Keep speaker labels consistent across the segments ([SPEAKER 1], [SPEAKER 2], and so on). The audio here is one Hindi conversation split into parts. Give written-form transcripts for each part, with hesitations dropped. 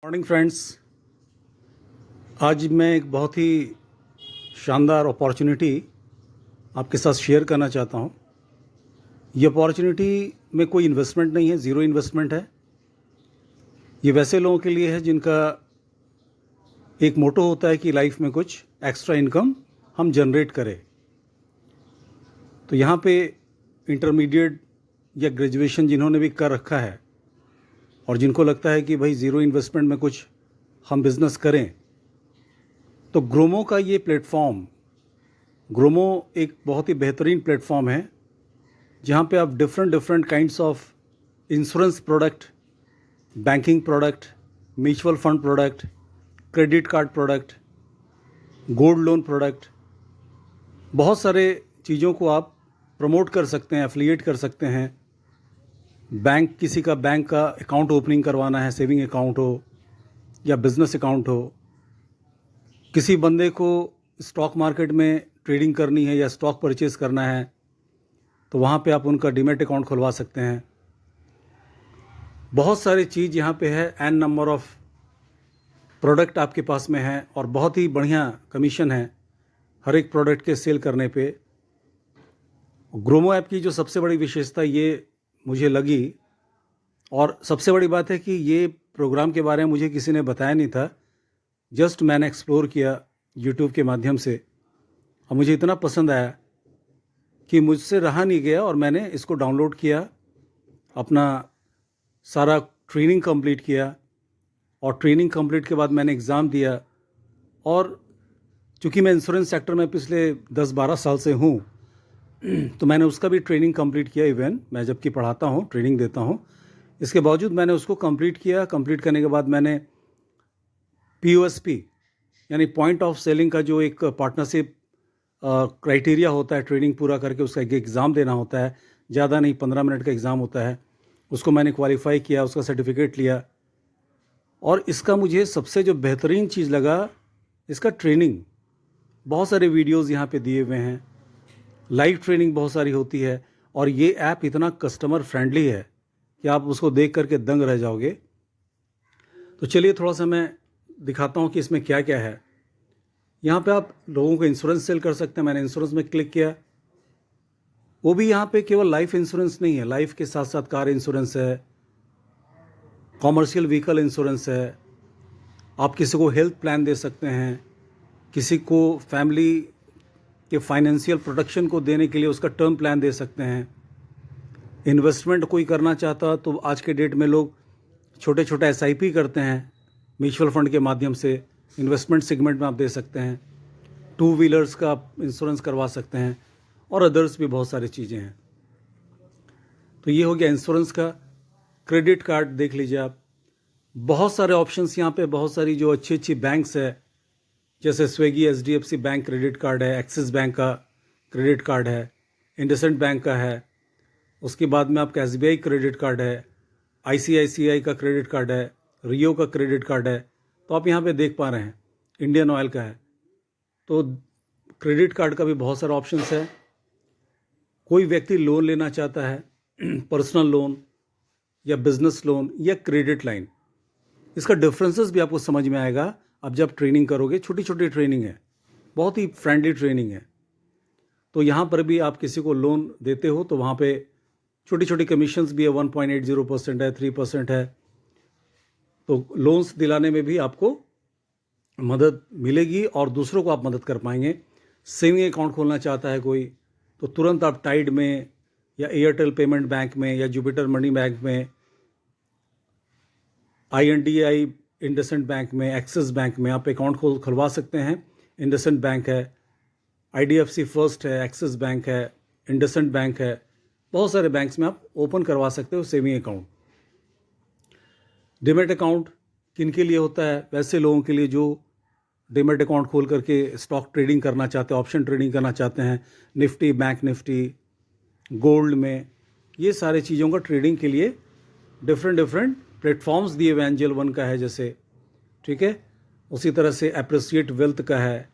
[SPEAKER 1] Morning friends. आज मैं एक बहुत ही शानदार अपॉर्चुनिटी आपके साथ शेयर करना चाहता हूँ। ये अपॉर्चुनिटी में कोई इन्वेस्टमेंट नहीं है, ज़ीरो इन्वेस्टमेंट है। ये वैसे लोगों के लिए है जिनका एक मोटो होता है कि लाइफ में कुछ एक्स्ट्रा इनकम हम जनरेट करें। तो यहाँ पे इंटरमीडिएट या ग्रेजुएशन जिन्होंने भी कर रखा है और जिनको लगता है कि भाई ज़ीरो इन्वेस्टमेंट में कुछ हम बिज़नेस करें, तो ग्रोमो का ये प्लेटफॉर्म, ग्रोमो एक बहुत ही बेहतरीन प्लेटफॉर्म है जहाँ पे आप different kinds of insurance product, banking product, mutual fund product, credit card product, gold loan product, बहुत सारे चीज़ों को आप प्रमोट कर सकते हैं, एफिलिएट कर सकते हैं। बैंक, किसी का बैंक का अकाउंट ओपनिंग करवाना है, सेविंग अकाउंट हो या बिजनेस अकाउंट हो, किसी बंदे को स्टॉक मार्केट में ट्रेडिंग करनी है या स्टॉक परचेज करना है, तो वहाँ पे आप उनका डीमैट अकाउंट खुलवा सकते हैं। बहुत सारी चीज़ यहाँ पे है, एन नंबर ऑफ प्रोडक्ट आपके पास में है और बहुत ही बढ़िया कमीशन है हर एक प्रोडक्ट के सेल करने पे। ग्रोमो ऐप की जो सबसे बड़ी विशेषता ये मुझे लगी, और सबसे बड़ी बात है कि ये प्रोग्राम के बारे में मुझे किसी ने बताया नहीं था, जस्ट मैंने एक्सप्लोर किया यूट्यूब के माध्यम से और मुझे इतना पसंद आया कि मुझसे रहा नहीं गया और मैंने इसको डाउनलोड किया, अपना सारा ट्रेनिंग कंप्लीट किया और ट्रेनिंग कंप्लीट के बाद मैंने एग्ज़ाम दिया। और चूँकि मैं इंश्योरेंस सेक्टर में पिछले 10-12 साल से हूँ तो मैंने उसका भी ट्रेनिंग कंप्लीट किया। इवन मैं जबकि पढ़ाता हूँ, ट्रेनिंग देता हूँ, इसके बावजूद मैंने उसको कंप्लीट किया। कंप्लीट करने के बाद मैंने POSP यानी पॉइंट ऑफ सेलिंग का जो एक पार्टनरशिप क्राइटेरिया होता है, ट्रेनिंग पूरा करके उसका एक एग्ज़ाम देना होता है, ज़्यादा नहीं, 15 मिनट का एग्ज़ाम होता है, उसको मैंने क्वालिफाई किया, उसका सर्टिफिकेट लिया। और इसका मुझे सबसे जो बेहतरीन चीज़ लगा, इसका ट्रेनिंग, बहुत सारे वीडियोज़ यहाँ पे दिए हुए हैं, लाइव ट्रेनिंग बहुत सारी होती है और ये ऐप इतना कस्टमर फ्रेंडली है कि आप उसको देख करके दंग रह जाओगे। तो चलिए थोड़ा सा मैं दिखाता हूँ कि इसमें क्या क्या है। यहाँ पे आप लोगों को इंश्योरेंस सेल कर सकते हैं। मैंने इंश्योरेंस में क्लिक किया, वो भी यहाँ पे केवल लाइफ इंश्योरेंस नहीं है, लाइफ के साथ साथ कार इंश्योरेंस है, कॉमर्शियल व्हीकल इंश्योरेंस है, आप किसी को हेल्थ प्लान दे सकते हैं, किसी को फैमिली के फाइनेंशियल प्रोटेक्शन को देने के लिए उसका टर्म प्लान दे सकते हैं। इन्वेस्टमेंट कोई करना चाहता तो आज के डेट में लोग छोटे छोटे SIP करते हैं, म्यूचुअल फंड के माध्यम से इन्वेस्टमेंट सेगमेंट में आप दे सकते हैं। 2 व्हीलर्स का आप इंश्योरेंस करवा सकते हैं और अदर्स भी बहुत सारी चीज़ें हैं। तो ये हो गया इंश्योरेंस का। क्रेडिट कार्ड देख लीजिए आप, बहुत सारे ऑप्शंस यहाँ पे, बहुत सारी जो अच्छी अच्छी बैंक्स है, जैसे Swiggy HDFC bank credit card है, एक्सिस बैंक का क्रेडिट कार्ड है, इंडसइंड बैंक का है, उसके बाद में आपका SBI क्रेडिट कार्ड है, ICICI का क्रेडिट कार्ड है, रियो का क्रेडिट कार्ड है। तो आप यहाँ पे देख पा रहे हैं इंडियन ऑयल का है। तो क्रेडिट कार्ड का भी बहुत सारा ऑप्शंस है। कोई व्यक्ति लोन लेना चाहता है, पर्सनल लोन या बिजनेस लोन या क्रेडिट लाइन, इसका डिफरेंसेस भी आपको समझ में आएगा अब जब ट्रेनिंग करोगे। छोटी छोटी ट्रेनिंग है, बहुत ही फ्रेंडली ट्रेनिंग है। तो यहाँ पर भी आप किसी को लोन देते हो तो वहाँ पे छोटी छोटी कमीशंस भी है, 1.80% है, 3% है। तो लोन्स दिलाने में भी आपको मदद मिलेगी और दूसरों को आप मदद कर पाएंगे। सेविंग अकाउंट खोलना चाहता है कोई, तो तुरंत आप टाइड में या एयरटेल पेमेंट बैंक में या जुपिटर मनी बैंक में, INDI इंडसइंड बैंक में, एक्सिस बैंक में आप अकाउंट खुलवा सकते हैं। इंडसइंड बैंक है, IDFC फर्स्ट है, एक्सिस बैंक है, इंडसइंड बैंक है, बहुत सारे बैंक्स में आप ओपन करवा सकते हो सेविंग अकाउंट। डीमैट अकाउंट किन के लिए होता है? वैसे लोगों के लिए जो डीमैट अकाउंट खोल करके स्टॉक ट्रेडिंग करना चाहते हैं, ऑप्शन ट्रेडिंग करना चाहते हैं, निफ्टी, बैंक निफ्टी, गोल्ड में, ये सारे चीज़ों का ट्रेडिंग के लिए डिफरेंट प्लेटफॉर्म्स दिए हुए। एंजल वन का है जैसे, ठीक है, उसी तरह से एप्रिसिएट वेल्थ का है,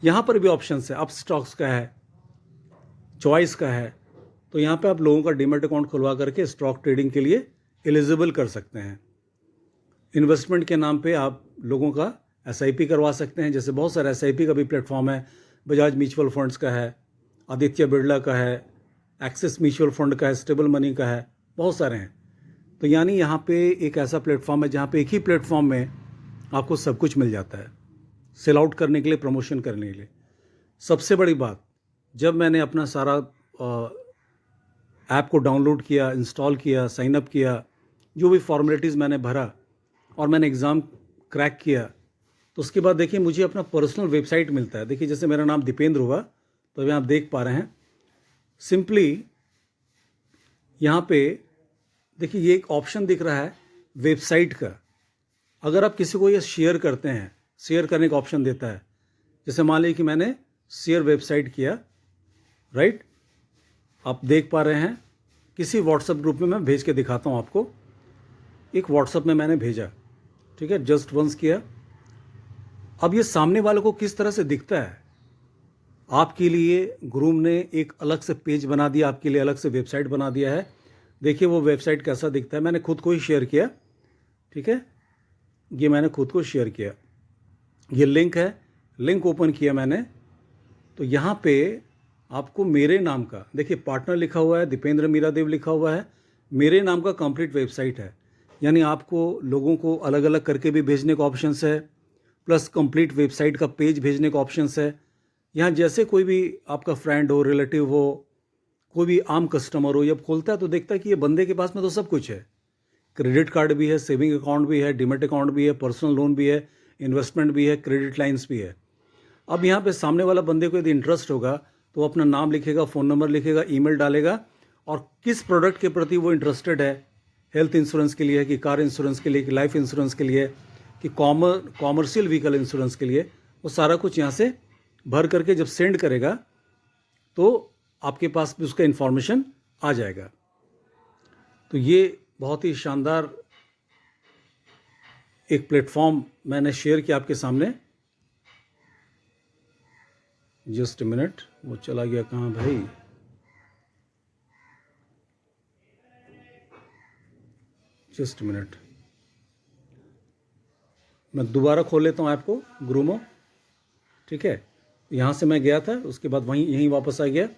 [SPEAKER 1] यहाँ पर भी ऑप्शंस है, अप स्टॉक्स का है, चॉइस का है। तो यहाँ पे आप लोगों का डीमैट अकाउंट खुलवा करके स्टॉक ट्रेडिंग के लिए एलिजिबल कर सकते हैं। इन्वेस्टमेंट के नाम पे आप लोगों का SIP करवा सकते हैं। जैसे बहुत सारे SIP का भी प्लेटफॉर्म है, बजाज म्यूचुअल फंड्स का है, आदित्य बिरला का है, एक्सिस म्यूचुअल फंड का है, स्टेबल मनी का है, बहुत सारे हैं। तो यानी यहाँ पे एक ऐसा प्लेटफॉर्म है जहाँ पे एक ही प्लेटफॉर्म में आपको सब कुछ मिल जाता है, सेल आउट करने के लिए, प्रमोशन करने के लिए। सबसे बड़ी बात, जब मैंने अपना सारा ऐप को डाउनलोड किया, इंस्टॉल किया, साइन अप किया, जो भी फॉर्मेलिटीज़ मैंने भरा और मैंने एग्ज़ाम क्रैक किया, तो उसके बाद देखिए मुझे अपना पर्सनल वेबसाइट मिलता है। देखिए जैसे मेरा नाम दीपेंद्र हुआ, तो अभी आप देख पा रहे हैं। सिंपली यहाँ पे देखिए ये एक ऑप्शन दिख रहा है वेबसाइट का। अगर आप किसी को ये शेयर करते हैं, शेयर करने का ऑप्शन देता है। जैसे मान लीजिए कि मैंने शेयर वेबसाइट किया, राइट, आप देख पा रहे हैं। किसी व्हाट्सएप ग्रुप में मैं भेज के दिखाता हूँ आपको। एक व्हाट्सएप में मैंने भेजा, ठीक है, जस्ट वंस किया। अब ये सामने वाले को किस तरह से दिखता है, आपके लिए ग्रूम ने एक अलग से पेज बना दिया, आपके लिए अलग से वेबसाइट बना दिया है। देखिए वो वेबसाइट कैसा दिखता है। मैंने खुद को ही शेयर किया, ठीक है, ये मैंने खुद को शेयर किया। ये लिंक है, लिंक ओपन किया मैंने, तो यहाँ पे आपको मेरे नाम का, देखिए पार्टनर लिखा हुआ है, दीपेंद्र मीरादेव लिखा हुआ है, मेरे नाम का कंप्लीट वेबसाइट है। यानी आपको लोगों को अलग अलग करके भी भेजने का ऑप्शंस है, प्लस कंप्लीट वेबसाइट का पेज भेजने का ऑप्शंस है। यहाँ जैसे कोई भी आपका फ्रेंड हो, रिलेटिव हो, कोई भी आम कस्टमर हो, जब खोलता है तो देखता है कि ये बंदे के पास में तो सब कुछ है। क्रेडिट कार्ड भी है, सेविंग अकाउंट भी है, डीमैट अकाउंट भी है, पर्सनल लोन भी है, इन्वेस्टमेंट भी है, क्रेडिट लाइन्स भी है। अब यहाँ पे सामने वाला बंदे को यदि इंटरेस्ट होगा तो वो अपना नाम लिखेगा, फ़ोन नंबर लिखेगा, ईमेल डालेगा और किस प्रोडक्ट के प्रति वो इंटरेस्टेड है, हेल्थ इंश्योरेंस के लिए कि कार इंश्योरेंस के लिए कि लाइफ इंश्योरेंस के लिए कि कॉमर्शियल व्हीकल इंश्योरेंस के लिए, वो सारा कुछ यहाँ से भर करके जब सेंड करेगा तो आपके पास भी उसका इन्फॉर्मेशन आ जाएगा। तो ये बहुत ही शानदार एक प्लेटफॉर्म मैंने शेयर किया आपके सामने। जस्ट ए मिनट, वो चला गया कहाँ भाई? जस्ट ए मिनट, मैं दोबारा खोल लेता हूँ ऐप को, ग्रूमो, ठीक है। यहाँ से मैं गया था, उसके बाद यहीं वापस आ गया।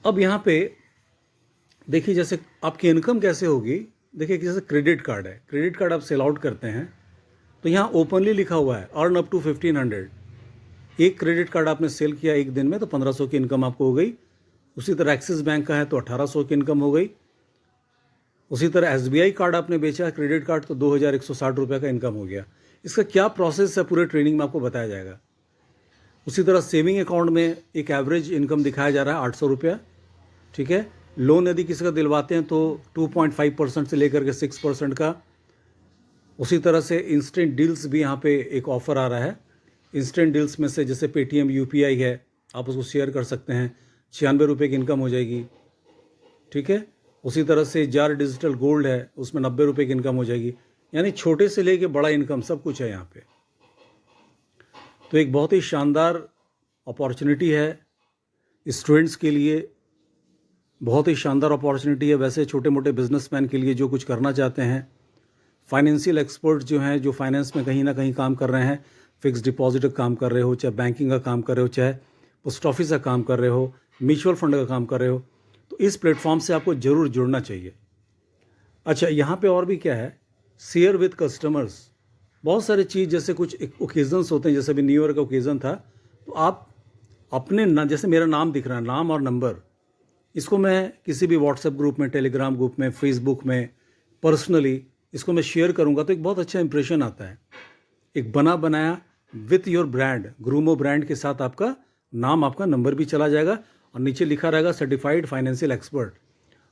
[SPEAKER 1] अब यहाँ पे देखिए जैसे आपकी इनकम कैसे होगी। देखिए जैसे क्रेडिट कार्ड है, क्रेडिट कार्ड आप सेल आउट करते हैं तो यहाँ ओपनली लिखा हुआ है अर्न अप टू 1500। एक क्रेडिट कार्ड आपने सेल किया एक दिन में तो 1500 की इनकम आपको हो गई। उसी तरह एक्सिस बैंक का है तो 1800 की इनकम हो गई। उसी तरह SBI कार्ड आपने बेचा, क्रेडिट कार्ड, तो 2160 रुपये का इनकम हो गया। इसका क्या प्रोसेस है पूरे ट्रेनिंग में आपको बताया जाएगा। उसी तरह सेविंग अकाउंट में एक एवरेज इनकम दिखाया जा रहा है 800 रुपया, ठीक है। लोन यदि किसी का दिलवाते हैं तो 2.5% से लेकर के 6% का। उसी तरह से इंस्टेंट डील्स भी यहाँ पे एक ऑफ़र आ रहा है। इंस्टेंट डील्स में से जैसे पेटीएम UPI है, आप उसको शेयर कर सकते हैं, 96 रुपये की इनकम हो जाएगी, ठीक है। उसी तरह से जार डिजिटल गोल्ड है, उसमें 90 रुपये की इनकम हो जाएगी। यानी छोटे से लेके बड़ा इनकम सब कुछ है यहाँ पे। तो एक बहुत ही शानदार अपॉर्चुनिटी है स्टूडेंट्स के लिए, बहुत ही शानदार अपॉर्चुनिटी है वैसे छोटे मोटे बिजनेसमैन के लिए जो कुछ करना चाहते हैं। फाइनेंशियल एक्सपर्ट जो हैं, जो फाइनेंस में कहीं ना कहीं काम कर रहे हैं, फिक्स डिपॉजिट का काम कर रहे हो, चाहे बैंकिंग का काम कर रहे हो, चाहे पोस्ट ऑफिस का काम कर रहे हो, म्यूचुअल फंड का काम कर रहे हो, तो इस प्लेटफॉर्म से आपको ज़रूर जुड़ना चाहिए। अच्छा, यहाँ पे और भी क्या है, शेयर विद कस्टमर्स। बहुत सारी चीज़, जैसे कुछ ओकेजन्स होते हैं, जैसे अभी न्यू ईयर का ओकेज़न था, तो आप अपने जैसे मेरा नाम दिख रहा है, नाम और नंबर, इसको मैं किसी भी व्हाट्सएप ग्रुप में, टेलीग्राम ग्रुप में, फेसबुक में, पर्सनली इसको मैं शेयर करूँगा तो एक बहुत अच्छा इंप्रेशन आता है। एक बना बनाया विथ योर ब्रांड, ग्रूमो ब्रांड के साथ आपका नाम, आपका नंबर भी चला जाएगा और नीचे लिखा रहेगा सर्टिफाइड फाइनेंशियल एक्सपर्ट।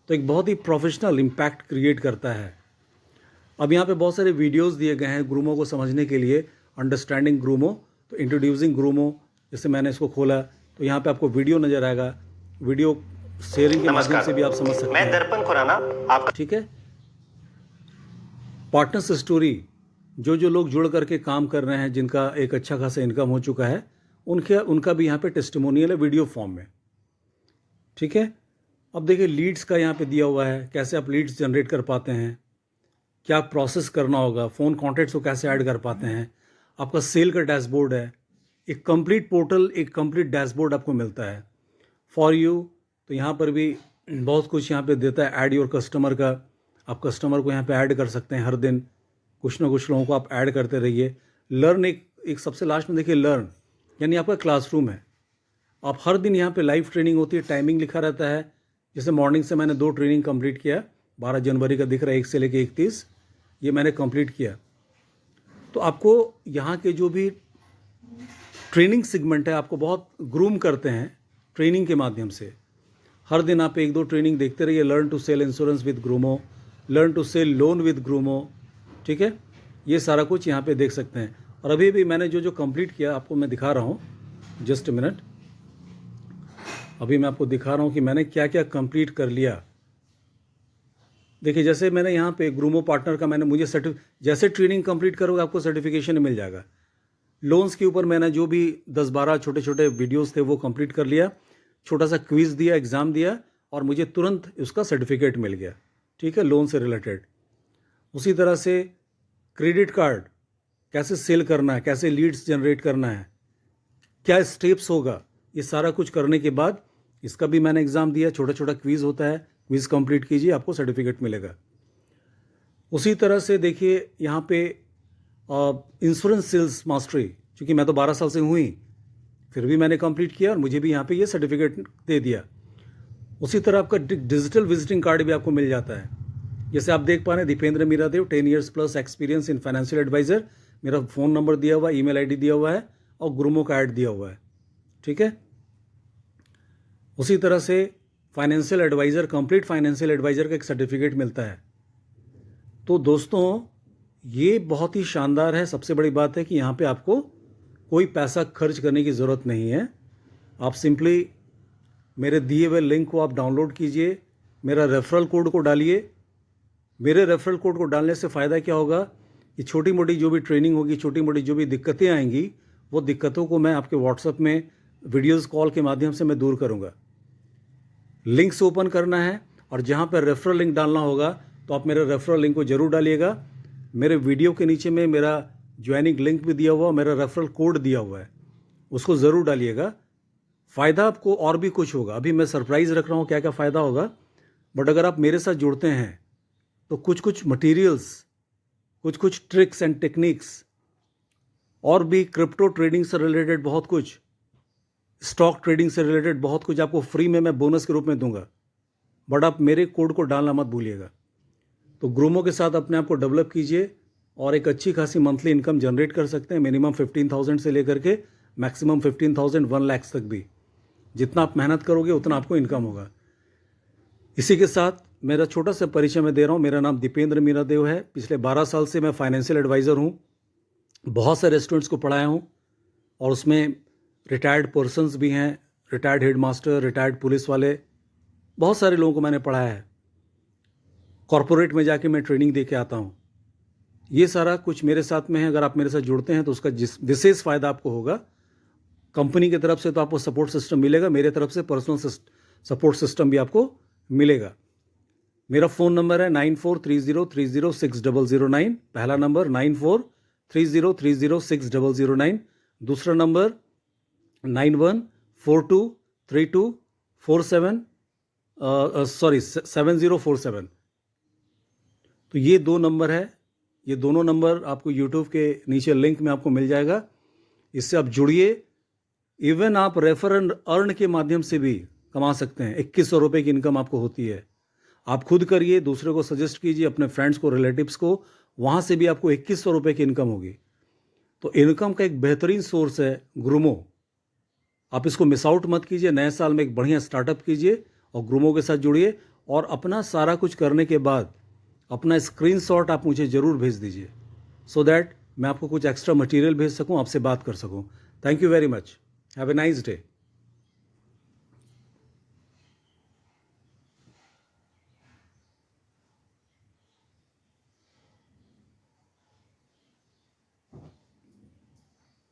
[SPEAKER 1] तो एक बहुत ही प्रोफेशनल इम्पैक्ट क्रिएट करता है। अब यहाँ पे बहुत सारे वीडियोस दिए गए हैं ग्रूमो को समझने के लिए, अंडरस्टैंडिंग ग्रूमो। तो इंट्रोड्यूसिंग ग्रूमो, जैसे मैंने इसको खोला तो यहाँ पे आपको वीडियो नज़र आएगा। वीडियो शेयरिंग के माध्यम से भी आप समझ सकते हैं।
[SPEAKER 2] मैं दर्पण खुराना आपका,
[SPEAKER 1] ठीक है। पार्टनर्स स्टोरी, जो लोग जुड़ करके काम कर रहे हैं, जिनका एक अच्छा खासा इनकम हो चुका है, उनका भी यहाँ पे टेस्टिमोनियल है वीडियो फॉर्म में, ठीक है। अब देखिए लीड्स का यहाँ पे दिया हुआ है, कैसे आप लीड्स जनरेट कर पाते हैं, क्या प्रोसेस करना होगा, फ़ोन कॉन्टैक्ट्स को कैसे ऐड कर पाते हैं, आपका सेल का डैशबोर्ड है, एक कंप्लीट पोर्टल, एक कंप्लीट डैशबोर्ड आपको मिलता है फॉर यू। तो यहाँ पर भी बहुत कुछ यहाँ पे देता है, ऐड योर कस्टमर का, आप कस्टमर को यहाँ पे ऐड कर सकते हैं, हर दिन कुछ ना कुछ लोगों को आप ऐड करते रहिए। लर्न एक सबसे लास्ट में देखिए, लर्न यानी आपका क्लासरूम है, आप हर दिन यहाँ पे लाइव ट्रेनिंग होती है, टाइमिंग लिखा रहता है। जैसे मॉर्निंग से मैंने 2 ट्रेनिंग कंप्लीट किया, 12 जनवरी का दिख रहा है 1 से लेकर 31, ये मैंने कंप्लीट किया। तो आपको यहाँ के जो भी ट्रेनिंग सेगमेंट है आपको बहुत ग्रूम करते हैं ट्रेनिंग के माध्यम से। हर दिन आप 1-2 ट्रेनिंग देखते रहिए, learn to sell insurance with Groomo, learn to sell loan with Groomo, ठीक है, ये सारा कुछ यहाँ पे देख सकते हैं। और अभी भी मैंने जो कंप्लीट किया आपको मैं दिखा रहा हूँ, जस्ट अ मिनट, अभी मैं आपको दिखा रहा हूँ कि मैंने क्या क्या कंप्लीट कर लिया। देखिए जैसे मैंने यहाँ पे ग्रूमो पार्टनर का मुझे जैसे ट्रेनिंग कंप्लीट करोगे आपको सर्टिफिकेशन मिल जाएगा। लोन्स के ऊपर मैंने जो भी 10-12 छोटे छोटे वीडियोस थे वो कंप्लीट कर लिया, छोटा सा क्विज दिया, एग्ज़ाम दिया और मुझे तुरंत उसका सर्टिफिकेट मिल गया, ठीक है, लोन से रिलेटेड। उसी तरह से क्रेडिट कार्ड कैसे सेल करना है, कैसे लीड्स जनरेट करना है, क्या स्टेप्स होगा, ये सारा कुछ करने के बाद इसका भी मैंने एग्ज़ाम दिया, छोटा छोटा क्विज़ होता है, क्विज़ कंप्लीट कीजिए आपको सर्टिफिकेट मिलेगा। उसी तरह से देखिए यहाँ पे इंश्योरेंस सेल्स मास्टरी, क्योंकि मैं तो 12 साल से हूँ ही, फिर भी मैंने कंप्लीट किया और मुझे भी यहाँ पे ये सर्टिफिकेट दे दिया। उसी तरह आपका डिजिटल विजिटिंग कार्ड भी आपको मिल जाता है। जैसे आप देख पा रहे हैं, Deependra Miradev, 10 years plus experience in financial adviser, मेरा फ़ोन नंबर दिया हुआ है, ईमेल आईडी दिया हुआ है और ग्रूमो का ऐड दिया हुआ है, ठीक है। उसी तरह से financial advisor, complete financial advisor का एक सर्टिफिकेट मिलता है। तो दोस्तों ये बहुत ही शानदार है। सबसे बड़ी बात है कि यहाँ पे आपको कोई पैसा खर्च करने की ज़रूरत नहीं है। आप सिंपली मेरे दिए हुए लिंक को आप डाउनलोड कीजिए, मेरा रेफरल कोड को डालिए। मेरे रेफरल कोड को डालने से फ़ायदा क्या होगा कि छोटी मोटी जो भी ट्रेनिंग होगी, छोटी मोटी जो भी दिक्कतें आएंगी, वो दिक्कतों को मैं आपके व्हाट्सएप में वीडियोस कॉल के माध्यम से मैं दूर करूँगा। लिंक से ओपन करना है और जहाँ पर रेफरल लिंक डालना होगा तो आप मेरे रेफरल लिंक को ज़रूर डालिएगा। मेरे वीडियो के नीचे में मेरा ज्वाइनिंग लिंक भी दिया हुआ, मेरा रेफरल कोड दिया हुआ है, उसको ज़रूर डालिएगा। फ़ायदा आपको और भी कुछ होगा, अभी मैं सरप्राइज़ रख रहा हूँ क्या क्या फ़ायदा होगा, बट अगर आप मेरे साथ जुड़ते हैं तो कुछ कुछ मटीरियल्स, कुछ कुछ ट्रिक्स एंड टेक्निक्स और भी क्रिप्टो ट्रेडिंग से रिलेटेड बहुत कुछ, स्टॉक ट्रेडिंग से रिलेटेड बहुत कुछ आपको फ्री में मैं बोनस के रूप में दूंगा, बट आप मेरे कोड को डालना मत भूलिएगा। तो ग्रूमो के साथ अपने आप को डेवलप कीजिए और एक अच्छी खासी मंथली इनकम जनरेट कर सकते हैं। मिनिमम 15,000 से लेकर के मैक्सिमम 15,000, 1 लाख तक भी, जितना आप मेहनत करोगे उतना आपको इनकम होगा। इसी के साथ मेरा छोटा सा परिचय मैं दे रहा हूँ। मेरा नाम दीपेंद्र मीरादेव है। पिछले 12 साल से मैं फाइनेंशियल एडवाइज़र हूँ। बहुत सारे रेस्टोरेंट्स को पढ़ाया हूँ और उसमें रिटायर्ड पर्सन्स भी हैं, retired head master, retired police वाले, बहुत सारे लोगों को मैंने पढ़ाया है। कॉरपोरेट में जाके मैं ट्रेनिंग दे के आता हूँ। ये सारा कुछ मेरे साथ में है। अगर आप मेरे साथ जुड़ते हैं तो उसका विशेष फ़ायदा आपको होगा। कंपनी की तरफ से तो आपको सपोर्ट सिस्टम मिलेगा, मेरे तरफ से पर्सनल सपोर्ट सिस्टम भी आपको मिलेगा। मेरा फ़ोन नंबर है 9430306009। पहला नंबर 9430306009। दूसरा नंबर 7047। तो ये 2 नंबर है। ये दोनों नंबर आपको यूट्यूब के नीचे लिंक में आपको मिल जाएगा। इससे आप जुड़िए। इवन आप रेफर एंड अर्न के माध्यम से भी कमा सकते हैं। 2100 रुपये की इनकम आपको होती है। आप खुद करिए, दूसरे को सजेस्ट कीजिए, अपने फ्रेंड्स को, रिलेटिव्स को, वहाँ से भी आपको 2100 रुपये की इनकम होगी। तो इनकम का एक बेहतरीन सोर्स है ग्रूमो। आप इसको मिस आउट मत कीजिए। नए साल में एक बढ़िया स्टार्टअप कीजिए और ग्रूमो के साथ जुड़िए और अपना सारा कुछ करने के बाद अपना स्क्रीनशॉट आप मुझे ज़रूर भेज दीजिए, सो दैट मैं आपको कुछ एक्स्ट्रा मटेरियल भेज सकूं, आपसे बात कर सकूं। Thank you very much. Have a nice day.